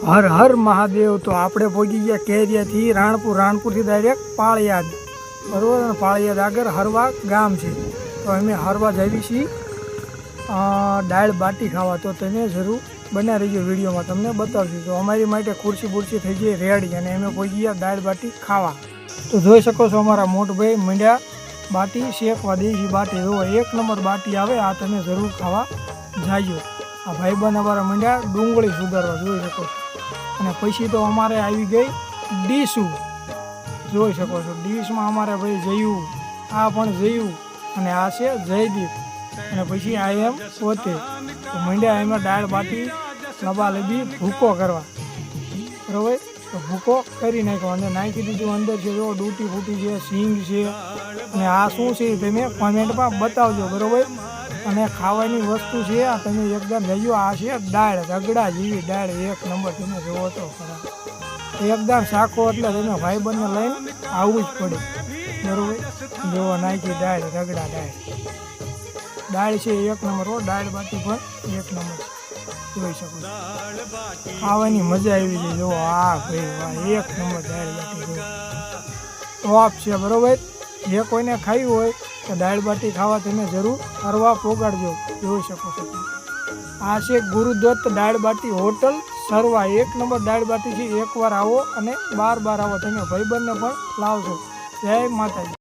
હર હર મહાદેવ। તો આપણે પહોંચી ગયા કેરિયાથી રાણપુરથી ડાયરેક્ટ પાળિયાદ, બરાબર। અને પાળિયાદ આગળ હરવા ગામ છે, તો અમે હરવા જઈએ છીએ દાળ બાટી ખાવા। તો તમે જરૂર બન્યા રહીજો વિડીયોમાં, તમને બતાવશું। તો અમારી માટે ખુરશી બુરશી થઈ ગઈ રેડી અને અમે પહોંચી ગયા દાળ બાટી ખાવા। તો જોઈ શકો છો અમારા મોટભાઈ મંડ્યા બાટી શેકવા દેશી બાટી, જો એક નંબર બાટી આવે, આ તમે જરૂર ખાવા જાજો। આ ભાઈબંધ અમારા મંડ્યા ડુંગળી સુધારવા, જોઈ શકો છો। અને પછી તો અમારે આવી ગઈ ડીશું, જોઈ શકો છો। ડીશમાં અમારે ભાઈ જયું, આ પણ જયું અને આ છે જયદીપ, અને પછી આ એમ પોતે। તો મંડ્યા એમાં દાળ બાટી લબાલબી ભૂકો કરવા, બરાબર। તો ભૂકો કરી નાખ્યો અને નાખી દીધું અંદર છે, જો ડૂટી ફૂટી છે, સિંગ છે, અને આ શું છે તમે કોમેન્ટમાં બતાવજો, બરાબર। અને ખાવાની વસ્તુ છે આ તમે એકદમ લઈ આ છે દાળ, રગડા જેવી દાળ, એક નંબર। તમે જોવો તો ખરા, એકદમ શાખો એટલે તમે ભાઈબંધને લઈને આવવું જ પડે, બરાબર। જોવો નાખી દાળ, રગડા દાળ છે એક નંબર, હો દાળ બાટી પણ એક નંબર જોઈ શકો છો। ખાવાની મજા આવી જાય, જો આ ભાઈ વાહ, એક નંબર દાળ બાટી જો ટોપ છે, બરાબર। જે કોઈને ખાવી હોય તો દાળ બાટી ખાવા તમે જરૂર હરવા પોગાડજો, જોઈ શકો છો। આ છે ગુરુદત્ત દાળ બાટી હોટલ સરવા, એક નંબર દાળ બાટી છે। એકવાર આવો અને બાર આવો, તમે ભાઈબંધને પણ લાવજો। જય માતાજી।